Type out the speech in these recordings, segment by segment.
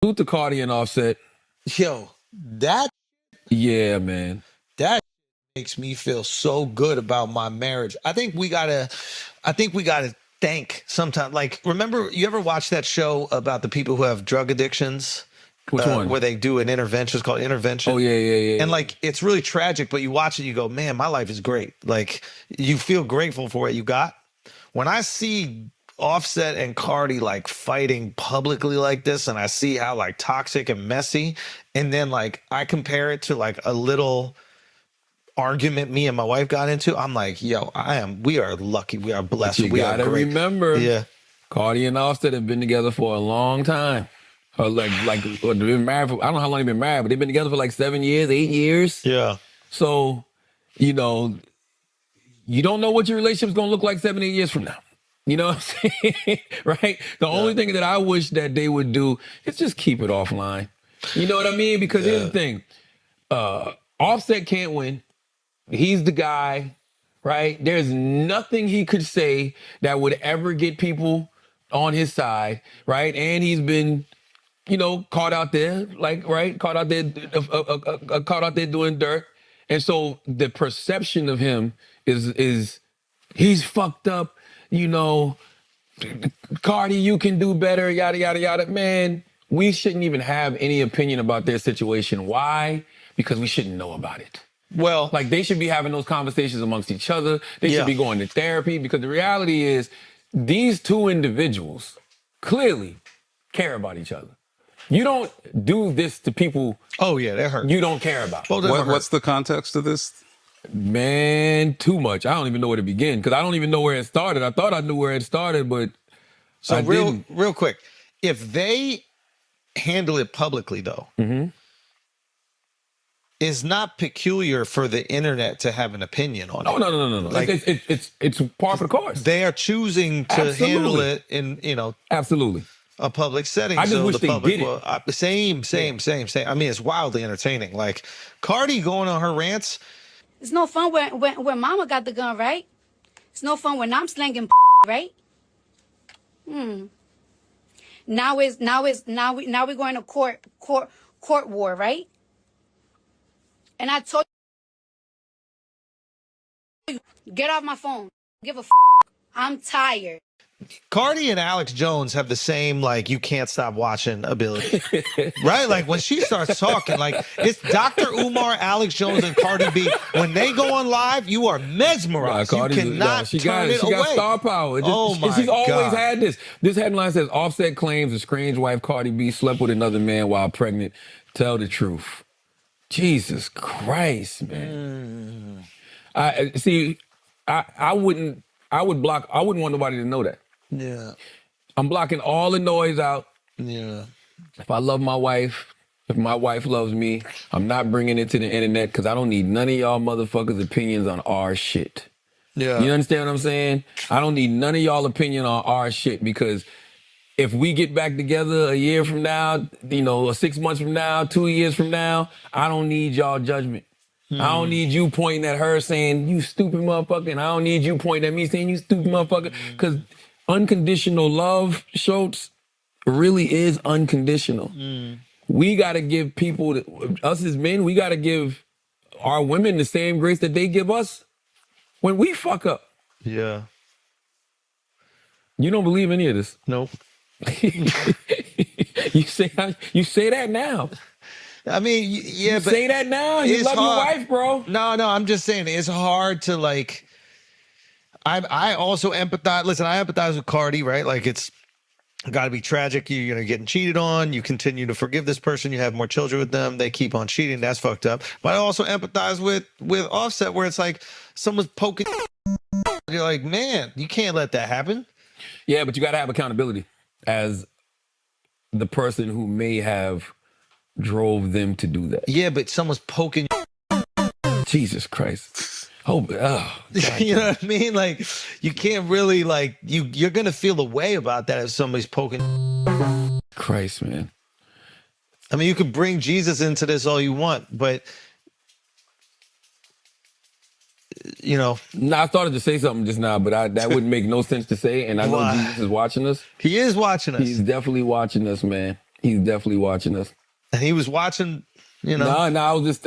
Salute to Cardi and Offset. Yo, that Man. that makes me feel so good about my marriage. I think we gotta thank sometimes. Like, remember, you ever watch that show about the people who have drug addictions? Which one? Where they do an intervention. It's called Intervention. Oh, yeah. And like, it's really tragic, but you watch it, you go, man, my life is great. Like, you feel grateful for what you got. When I see Offset and Cardi like fighting publicly like this, and I see how like toxic and messy, and then like I compare it to like a little argument me and my wife got into, I'm like, yo, we are lucky, we are blessed. But you gotta remember, yeah, Cardi and Offset have been together for a long time. Or they've been married for, I don't know how long they've been married, but they've been together for like 7 years, 8 years. yeah. So, you don't know what your relationship's gonna look like 7, 8 years from now. You know what I'm saying? Right? The only thing that I wish that they would do is just keep it offline. You know what I mean? Because here's the thing. Offset can't win. He's the guy, right? There's nothing he could say that would ever get people on his side, right? And he's been, caught out there, caught out there doing dirt. And so the perception of him is he's fucked up, Cardi, you can do better, yada, yada, yada. Man, we shouldn't even have any opinion about their situation. Why? Because we shouldn't know about it. Well, Like, they should be having those conversations amongst each other. They should be going to therapy, because the reality is these two individuals clearly care about each other. You don't do this to people. Oh yeah, that hurt. You don't care about. Well, what's the context of this? Man, too much. I don't even know where to begin, because I don't even know where it started. I thought I knew where it started, but so real quick, if they handle it publicly though, it's not peculiar for the internet to have an opinion on it. No. Like, it's par for the course. They are choosing to handle it in Absolutely. a public setting. I just wish the they public did it. Same. I mean, it's wildly entertaining. Like Cardi going on her rants. It's no fun when mama got the gun, right? It's no fun when I'm slinging, right? Now we're going to court war, right? And I told you, get off my phone. Give a I'm tired. Cardi and Alex Jones have the same, like, you can't stop watching ability, right? Like, when she starts talking, like, it's Dr. Umar, Alex Jones, and Cardi B. When they go on live, you are mesmerized. You cannot turn it away. She got star power. She's always had this. This headline says, Offset claims estranged wife Cardi B slept with another man while pregnant. Tell the truth. Jesus Christ, man. I wouldn't want nobody to know that. Yeah. I'm blocking all the noise out. Yeah. If I love my wife, if my wife loves me, I'm not bringing it to the internet, because I don't need none of y'all motherfuckers' opinions on our shit. Yeah. You understand what I'm saying? I don't need none of y'all opinion on our shit, because if we get back together a year from now, 6 months from now, 2 years from now, I don't need y'all judgment. I don't need you pointing at her saying, you stupid motherfucker. And I don't need you pointing at me saying, you stupid motherfucker. Because unconditional love, Schulz, really is unconditional. We got to give people, us as men, we got to give our women the same grace that they give us when we fuck up. Yeah. You don't believe any of this. Nope. You say that now. I mean, yeah, but say that now. You love your wife, bro. No, I'm just saying it's hard to, like, I also empathize. Listen, I empathize with Cardi, right? Like, it's got to be tragic. You're getting cheated on. You continue to forgive this person. You have more children with them. They keep on cheating. That's fucked up. But I also empathize with Offset, where it's like someone's poking. You're like, man, you can't let that happen. Yeah, but you got to have accountability as the person who may have drove them to do that. Yeah, but someone's poking. Jesus Christ. Oh, you know what I mean? Like, you can't really, like, you're going to feel a way about that if somebody's poking. Christ, man. I mean, you could bring Jesus into this all you want, but, I started to say something just now, but that wouldn't make no sense to say, and I know Jesus is watching us. He is watching us. He's definitely watching us, man. He's definitely watching us. And he was watching, you know. I'm just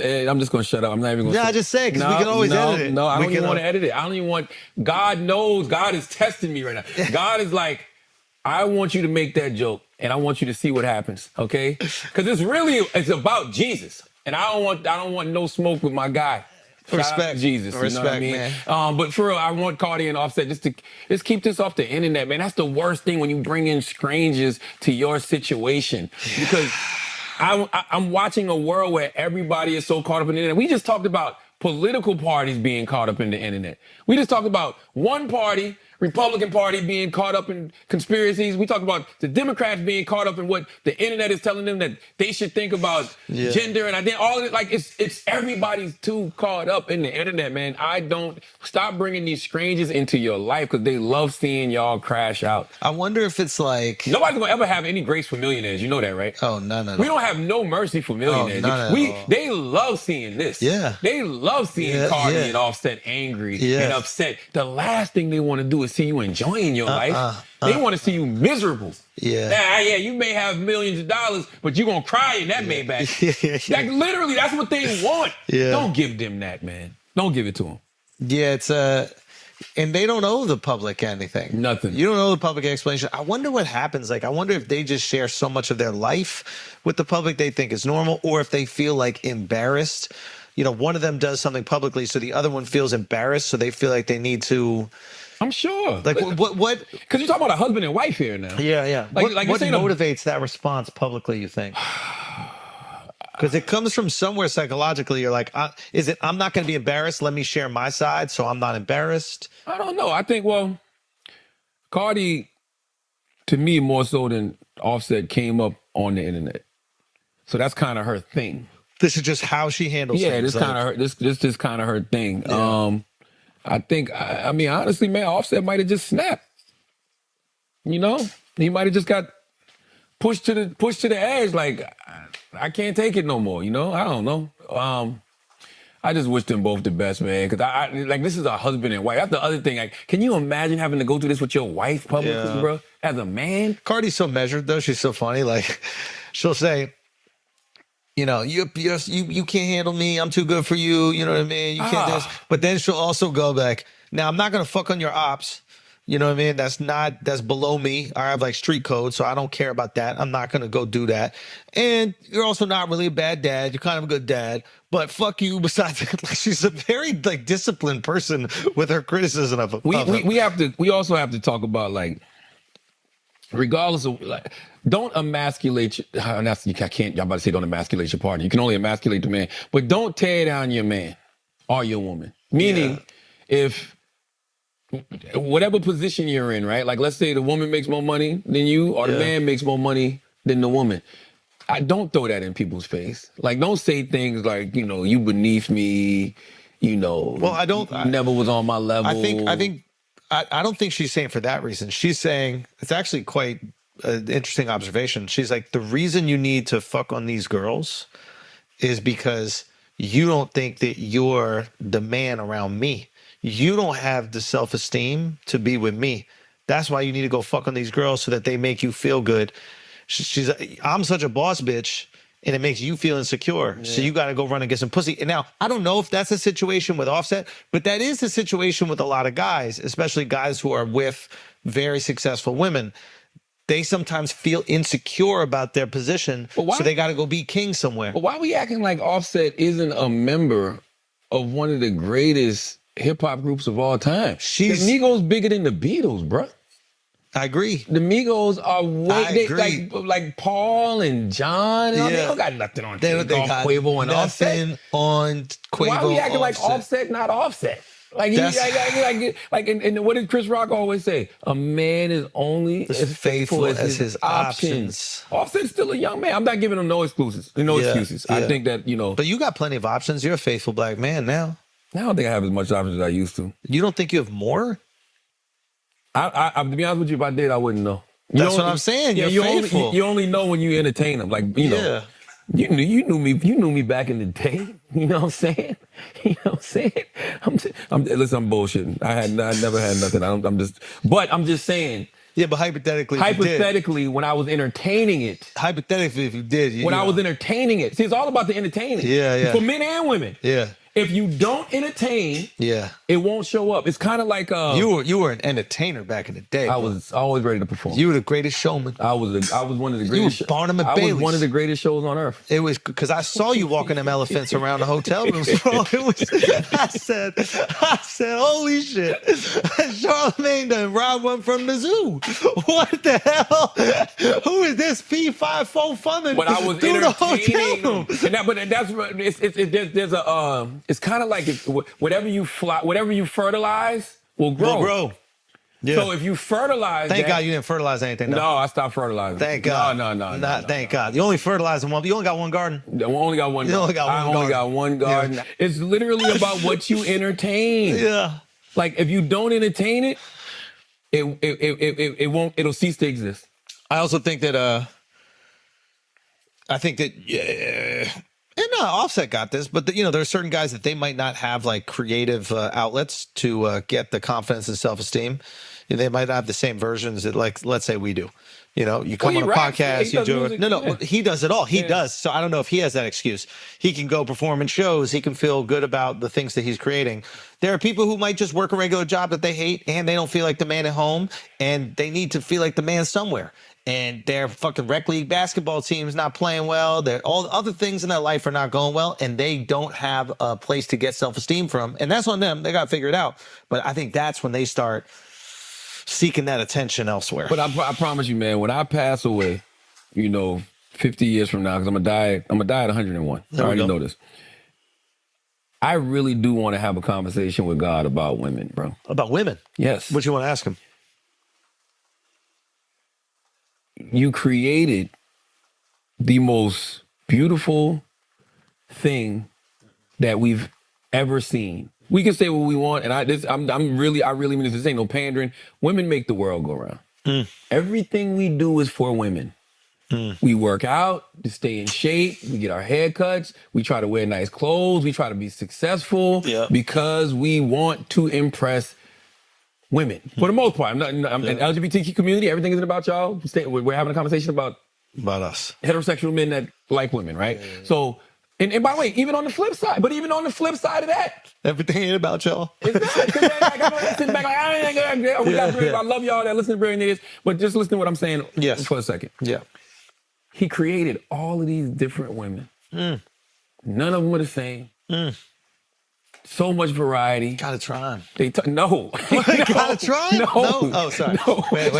gonna shut up. I'm not even gonna. Yeah, I just say because we can always edit it. No, I don't even want to edit it. I don't even want. God knows. God is testing me right now. God is like, I want you to make that joke, and I want you to see what happens. Okay? Because it's about Jesus, and I don't want no smoke with my guy. Respect, Jesus. respect, you know what I mean? man. But for real, I want Cardi and Offset just keep this off the internet, man. That's the worst thing when you bring in strangers to your situation, because I'm watching a world where everybody is so caught up in the internet. We just talked about political parties being caught up in the internet. We just talked about one party, Republican Party, being caught up in conspiracies. We talked about the Democrats being caught up in what the internet is telling them that they should think about gender. And I think all of it, like, it's everybody's too caught up in the internet, man. I don't stop bringing these strangers into your life because they love seeing y'all crash out. I wonder if it's like nobody's gonna ever have any grace for millionaires. You know that, right? Oh, no. We don't have no mercy for millionaires. They love seeing this. Yeah. They love seeing Cardi and Offset angry and upset. The last thing they want to do is see you enjoying your life. They want to see you miserable. Yeah, you may have millions of dollars, but you're going to cry in that Maybach. Like, literally, that's what they want. Don't give them that, man. Don't give it to them. Yeah, it's and they don't owe the public anything. Nothing. You don't owe the public explanation. I wonder what happens. Like, I wonder if they just share so much of their life with the public they think is normal, or if they feel like embarrassed. You know, one of them does something publicly, so the other one feels embarrassed, so they feel like they need to. I'm sure. Like, what? Because you're talking about a husband and wife here now. Yeah. Like what motivates that response publicly, you think? Because it comes from somewhere psychologically. You're like, I'm not going to be embarrassed. Let me share my side so I'm not embarrassed. I don't know. I think, well, Cardi, to me, more so than Offset, came up on the internet. So that's kind of her thing. This is just how she handles things. Yeah, this kind of her. This is kind of her thing. Yeah. I think. I mean, honestly, man, Offset might have just snapped. You know, he might have just got pushed to the edge. Like, I can't take it no more. You know, I don't know. I just wish them both the best, man. Because I like, this is a husband and wife. That's the other thing. Like, can you imagine having to go through this with your wife publicly, bro? As a man. Cardi's so measured though. She's so funny. Like, she'll say, you know, you can't handle me. I'm too good for you. You know what I mean? You can't do this. But then she'll also go back, now I'm not going to fuck on your ops. You know what I mean? That's below me. I have like street code, so I don't care about that. I'm not going to go do that. And you're also not really a bad dad. You're kind of a good dad, but fuck you. Besides that, like, she's a very like disciplined person with her criticism of him. We also have to talk about, like, regardless of, like, don't emasculate. Y'all about to say don't emasculate your partner. You can only emasculate the man, but don't tear down your man or your woman. Meaning, if whatever position you're in, right? Like, let's say the woman makes more money than you, or the man makes more money than the woman. I don't throw that in people's face. Like, don't say things like, you know, you beneath me. You know, well, you never was on my level. I don't think she's saying for that reason. She's saying, it's actually quite an interesting observation. She's like, the reason you need to fuck on these girls is because you don't think that you're the man around me. You don't have the self-esteem to be with me. That's why you need to go fuck on these girls so that they make you feel good. She's like, I'm such a boss bitch, and it makes you feel insecure. Yeah. So you got to go run and get some pussy. And now, I don't know if that's a situation with Offset, but that is the situation with a lot of guys, especially guys who are with very successful women. They sometimes feel insecure about their position, so they got to go be king somewhere. But why are we acting like Offset isn't a member of one of the greatest hip-hop groups of all time? The Migos bigger than the Beatles, bro. I agree. The Migos are way like Paul and John. And they don't got nothing on Quavo and Offset. On Quavo. Why are we acting like Offset, not Offset? Like, and what did Chris Rock always say? A man is only as faithful as his options. Offset's still a young man. I'm not giving him no excuses. Excuses. I think that, you know. But you got plenty of options. You're a faithful black man now. I don't think I have as much options as I used to. You don't think you have more? I to be honest with you, if I did, I wouldn't know. That's what I'm saying. You're faithful. You only know when you entertain them. Like, you know. You knew me back in the day. You know what I'm saying? You know what I'm saying? Listen, I'm bullshitting. I never had nothing. I'm just saying Yeah, but hypothetically, if you did, Hypothetically, when I was entertaining it. hypothetically, if you did, When I was entertaining it. See, it's all about the entertaining. Yeah, yeah. For men and women. Yeah. If you don't entertain, Yeah. it won't show up. It's kind of like You were an entertainer back in the day. I bro. was always ready to perform. You were the greatest showman. I was one of the You greatest. were Barnum and I was Bailey's. one of the greatest shows on earth. It was because I saw you walking them elephants around the hotel rooms, bro. It was. I said, holy shit! Charlamagne done robbed one from the zoo. What the hell? Who is this P54 funding? But I was through the hotel entertaining room? them. And there's a it's kind of like whatever you fertilize will grow. Bro. Yeah. So if you fertilize, Thank God you didn't fertilize anything. Though. No, I stopped fertilizing. Thank God. No. Thank God. You only fertilizing one. You only got one garden. I only got one. You only got one I only garden. got one garden. Yeah. It's literally about what you entertain. Yeah. Like if you don't entertain it, it won't. It'll cease to exist. I also think that yeah, and Offset got this, but there are certain guys that they might not have like creative outlets to get the confidence and self-esteem. They might not have the same versions that, like, let's say we do. You come on a raps, podcast, he you do music, it. No, yeah. he does it all. He does. So I don't know if he has that excuse. He can go perform in shows. He can feel good about the things that he's creating. There are people who might just work a regular job that they hate and they don't feel like the man at home and they need to feel like the man somewhere. And their fucking rec league basketball team's not playing well. All the other things in their life are not going well, and they don't have a place to get self-esteem from. And that's on them. They got to figure it out. But I think that's when they start seeking that attention elsewhere. But I promise you, man, when I pass away, 50 years from now, because I'm gonna die at 101. I already know this. I really do want to have a conversation with God about women, bro. About women? Yes. What you want to ask him? You created the most beautiful thing that we've ever seen. We can say what we want, and I really mean this ain't no pandering. Women make the world go round. Everything we do is for women. We work out to stay in shape. We get our haircuts. We try to wear nice clothes. We try to be successful because we want to impress women. For the most part, I'm an LGBTQ community. Everything isn't about y'all. We're having a conversation about us. Heterosexual men that like women, right? Yeah. So, and by the way, even on the flip side of that, everything ain't about y'all. It's not, because I'm sitting back like, I love y'all that listen to Brilliant Idiots, but just listen to what I'm saying for a second. Yeah. He created all of these different women. None of them are the same. So much variety. Gotta try them. No. Gotta try them? No. Oh, sorry. No. Wait.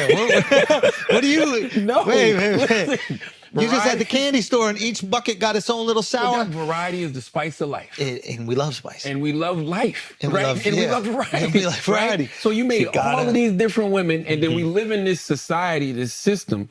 What do you? No. Wait. Listen, you just at the candy store and each bucket got its own little sour. That variety is the spice of life. And we love spice. And we love life. And right? we love variety. And we like variety. Right? So you made all of these different women, and then we live in this society, this system,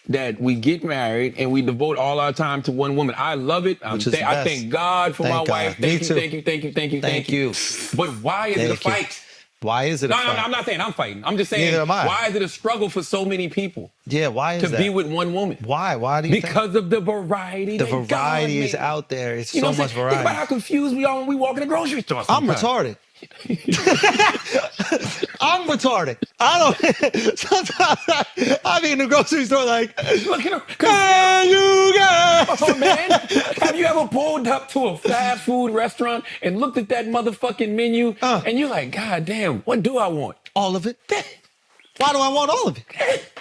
that we get married and we devote all our time to one woman. I love it. I thank God for my wife. Thank you. But why is it a fight? Why is it a fight? No, I'm not saying I'm fighting. I'm just saying, why is it a struggle for so many people? Yeah, why is that? To be with one woman. Why? Why do you think? Because of the variety. The variety is out there. It's so much variety. Think about how confused we are when we walk in the grocery store. I'm retarded. I'm retarded. I don't. Sometimes I be in the grocery store like, look at him. Can you guys? Oh, man, have you ever pulled up to a fast food restaurant and looked at that motherfucking menu and you're like, God damn, what do I want? All of it. Why do I want all of it?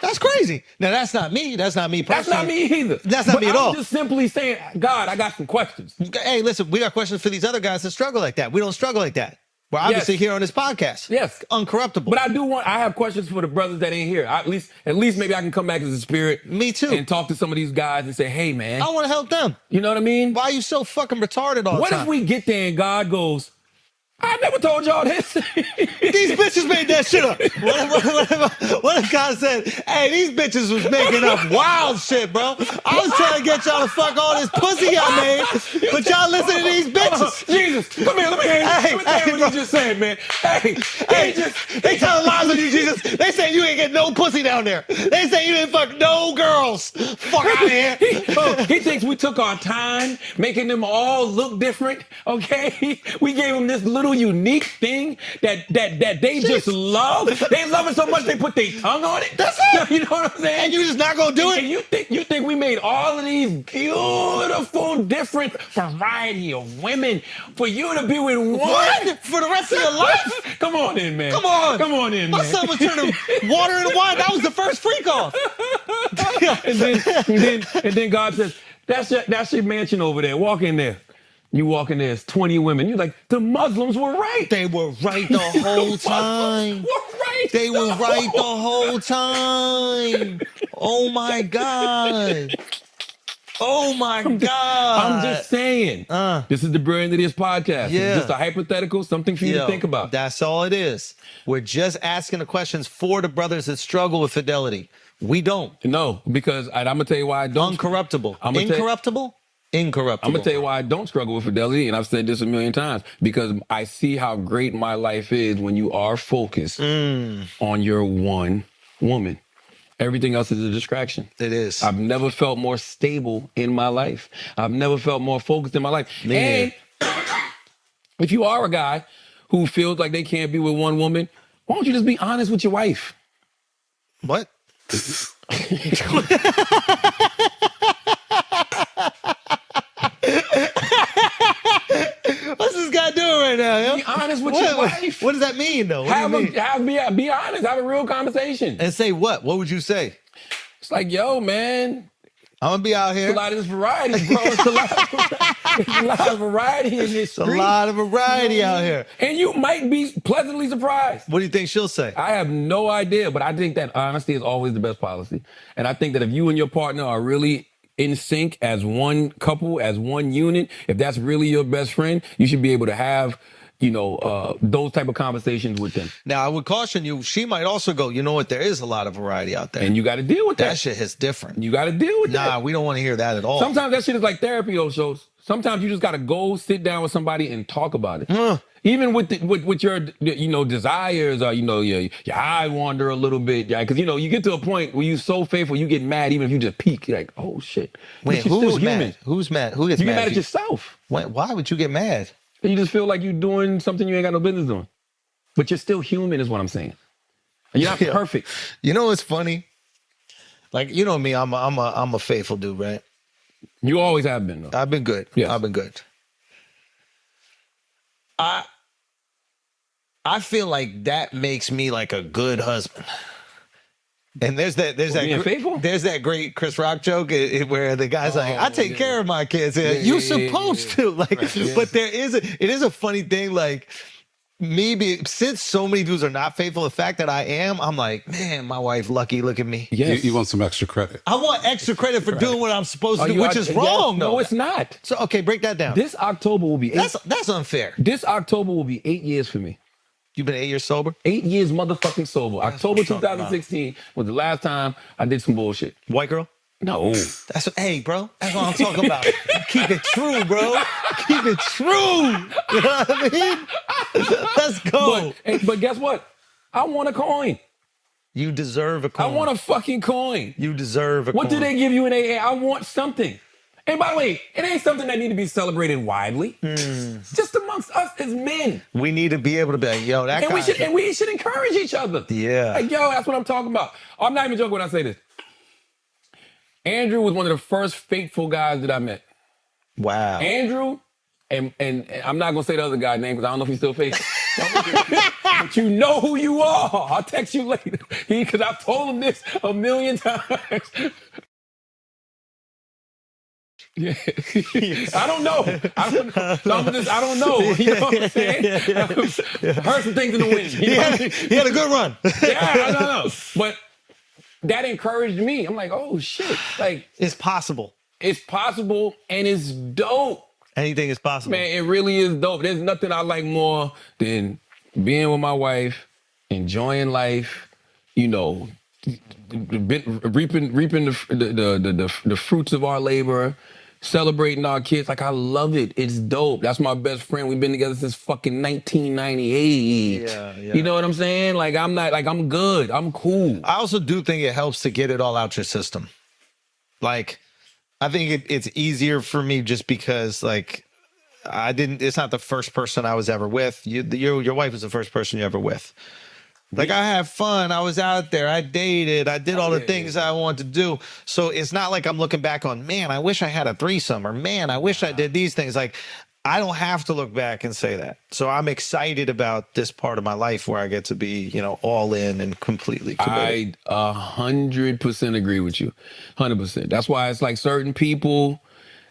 That's crazy. Now, that's not me. That's not me personally. That's not me either. That's not me at all. I'm just simply saying, God, I got some questions. Hey, listen, we got questions for these other guys that struggle like that. We don't struggle like that. We're obviously here on this podcast. Yes. Uncorruptible. But I have questions for the brothers that ain't here. At least maybe I can come back as a spirit. Me too. And talk to some of these guys and say, hey, man. I want to help them. You know what I mean? Why are you so fucking retarded all the time? What if we get there and God goes, I never told y'all this. These bitches made that shit up. What if God said, hey, these bitches was making up wild shit, bro. I was trying to get y'all to fuck all this pussy y'all made, but y'all listen to these bitches. Jesus, come here, let me hear what you just said, man. Hey, they telling lies on you, Jesus. They say you ain't get no pussy down there. They say you didn't fuck no girls. Fuck out of here. He thinks we took our time making them all look different, okay? We gave him this little little unique thing that they just love. They love it so much they put their tongue on it. That's it. You know what I'm saying? And you just not gonna do it? And you think we made all of these beautiful, different variety of women for you to be with one What? For the rest of your life? Come on in, man. Come on. Come on in, My man. son was turning water into wine. That was the first freak off. and then God says, that's your mansion over there. Walk in there. You walk in there, it's 20 women. You're like, the Muslims were right. They were right the whole time. Were right They were right the whole time. Oh my God. Oh my God. I'm just saying. This is the Brilliant Idiots podcast. Yeah. It's just a hypothetical, something for you to think about. That's all it is. We're just asking the questions for the brothers that struggle with fidelity. We don't. No, because I'm going to tell you why I don't. Uncorruptible. I'm gonna Incorruptible? Incorruptible. I'm going to tell you why I don't struggle with fidelity, and I've said this a million times, because I see how great my life is when you are focused on your one woman. Everything else is a distraction. It is. I've never felt more stable in my life. I've never felt more focused in my life. Man. And if you are a guy who feels like they can't be with one woman, why don't you just be honest with your wife? What? What's this guy doing right now? Yo? Be honest with your wife. What does that mean, though? What do you mean? Be honest. Have a real conversation. And say what? What would you say? It's like, yo, man, I'm gonna be out here. a lot of this variety, bro. It's a lot of variety in this street. A lot of variety out here. And you might be pleasantly surprised. What do you think she'll say? I have no idea, but I think that honesty is always the best policy. And I think that if you and your partner are really in sync as one couple, as one unit, if that's really your best friend, you should be able to have, those type of conversations with them. Now, I would caution you, she might also go, you know what, there is a lot of variety out there. And you got to deal with that. That shit is different. You got to deal with that. Nah, we don't want to hear that at all. Sometimes that shit is like therapy, though, shows. Sometimes you just got to go sit down with somebody and talk about it. Even with your desires, or your eye wander a little bit, because you get to a point where you're so faithful, you get mad even if you just peek. You're like, oh shit. Wait, You're who's still human. mad? Who's mad? Who gets You mad? get mad at you? yourself. Why would you get mad? You just feel like you're doing something you ain't got no business doing. But you're still human, is what I'm saying. You're not perfect. You know what's funny? Like, you know me, I'm a faithful dude, right? You always have been, though. I've been good. Yes. I've been good. I feel like that makes me like a good husband. And there's that great Chris Rock joke where the guy's like, I take care of my kids. You're supposed to. Like, but it is a funny thing, like, maybe since so many dudes are not faithful, the fact that I am, I'm like, man, my wife lucky, look at me. Yes. You want some extra credit. I want extra credit for doing what I'm supposed to do, which is wrong, though. No, it's not. So, okay, break that down. This October will be That's unfair. This October will be 8 years for me. You've been 8 years sober? 8 years motherfucking sober. October 2016 was the last time I did some bullshit. White girl? No. Hey, bro, that's what I'm talking about. Keep it true, bro. Keep it true. You know what I mean? Let's go. But guess what? I want a coin. You deserve a coin. I want a fucking coin. You deserve a coin. What do they give you in AA? I want something. And by the way, it ain't something that need to be celebrated widely. Just amongst us as men. We need to be able to be like, yo, that guy. We should encourage each other. Yeah. Like, yo, that's what I'm talking about. I'm not even joking when I say this. Andrew was one of the first faithful guys that I met. Wow. Andrew, and I'm not gonna say the other guy's name because I don't know if he's still faithful. But you know who you are. I'll text you later. Because I've told him this a million times. Yeah. I don't know. I don't know. You know what I'm saying? Heard some things in the wind. He had a good run. Yeah, I don't know. But that encouraged me. I'm like, oh shit. Like, it's possible. It's possible and it's dope. Anything is possible. Man, it really is dope. There's nothing I like more than being with my wife, enjoying life, reaping the fruits of our labor, celebrating our kids. Like, I love it. It's dope. That's my best friend. We've been together since fucking 1998. Yeah. You know what I'm saying? Like, I'm good. I'm cool. I also do think it helps to get it all out your system. Like, I think it's easier for me just because, like, I didn't. It's not the first person I was ever with. Your wife was the first person you're ever with. Like, I have fun. I was out there. I dated. I did all the things I wanted to do. So it's not like I'm looking back on, man, I wish I had a threesome, or man, I wish I did these things. Like, I don't have to look back and say that. So I'm excited about this part of my life where I get to be, all in and completely committed. I 100% agree with you. 100%. That's why it's like certain people,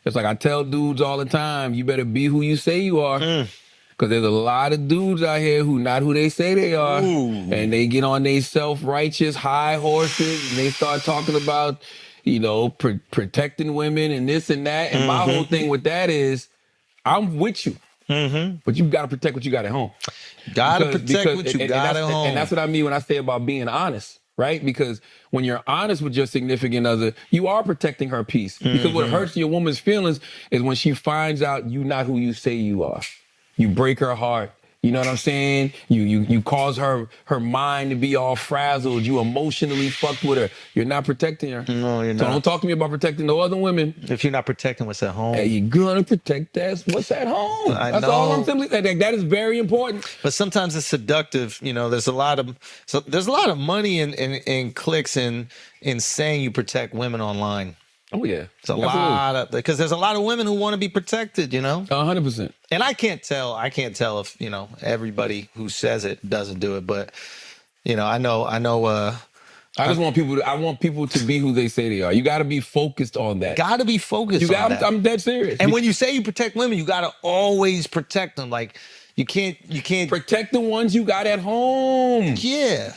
it's like I tell dudes all the time, you better be who you say you are. Because there's a lot of dudes out here who not who they say they are. And they get on their self-righteous high horses and they start talking about, protecting women and this and that. And my whole thing with that is, I'm with you. But you got to protect what you got at home. Got to protect what you got at home. And that's what I mean when I say about being honest, right? Because when you're honest with your significant other, you are protecting her peace. Because what hurts your woman's feelings is when she finds out you not who you say you are. You break her heart. You know what I'm saying? You cause her mind to be all frazzled. You emotionally fucked with her. You're not protecting her. No, you're not. So don't talk to me about protecting no other women. If you're not protecting what's at home. Hey, you're gonna protect what's at home. That's all I'm simply saying. That is very important. But sometimes it's seductive. There's a lot of money in clicks in saying you protect women online. Oh yeah, it's a lot because there's a lot of women who want to be protected. 100%. And I can't tell if everybody who says it doesn't do it, but I know. I just want people to be who they say they are. You got to be focused on that. Got to be focused on that. I'm dead serious. And when you say you protect women, you got to always protect them. Like you can't protect the ones you got at home. Yeah,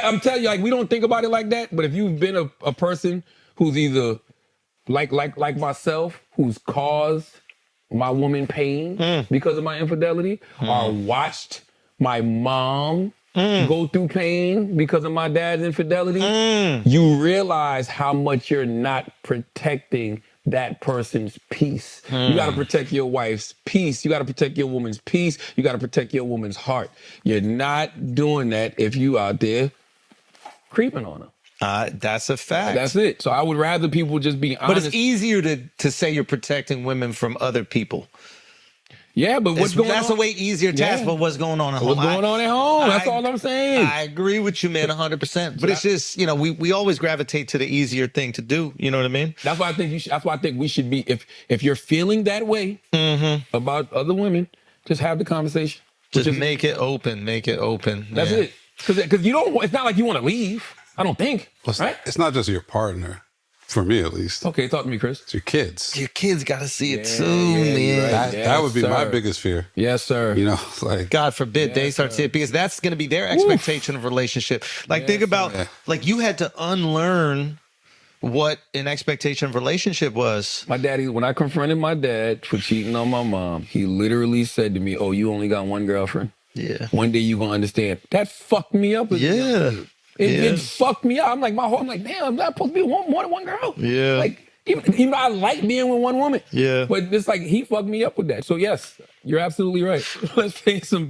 I'm telling you, like we don't think about it like that. But if you've been a person who's either like myself, who's caused my woman pain because of my infidelity, or watched my mom go through pain because of my dad's infidelity, you realize how much you're not protecting that person's peace. You got to protect your wife's peace. You got to protect your woman's peace. You got to protect your woman's heart. You're not doing that if you out there creeping on her. That's a fact. That's it. So I would rather people just be honest. But it's easier to say you're protecting women from other people. Yeah, but what's going on? That's a way easier task, but what's going on at home? What's going on at home? That's all I'm saying. I agree with you, man, 100%. But it's just, we always gravitate to the easier thing to do. You know what I mean? That's why I think that's why I think we should be, if you're feeling that way about other women, just have the conversation. Just make it open. Make it open. That's it. Because you don't. It's not like you want to leave. I don't think. Right? It's not just your partner, for me at least. Okay, talk to me, Chris. It's your kids. Your kids got to see it too, man. Right. That would be my biggest fear. Yes, sir. Like God forbid they start seeing it, because that's going to be their expectation of relationship. Like think about like you had to unlearn what an expectation of relationship was. My daddy, when I confronted my dad for cheating on my mom, he literally said to me, "Oh, you only got one girlfriend? Yeah. One day you gonna understand." That fucked me up. It fucked me up. I'm like, damn, I'm not supposed to be with more than one girl. Yeah. Like, even though I like being with one woman. Yeah. But it's like, he fucked me up with that. So yes, you're absolutely right. Let's pay some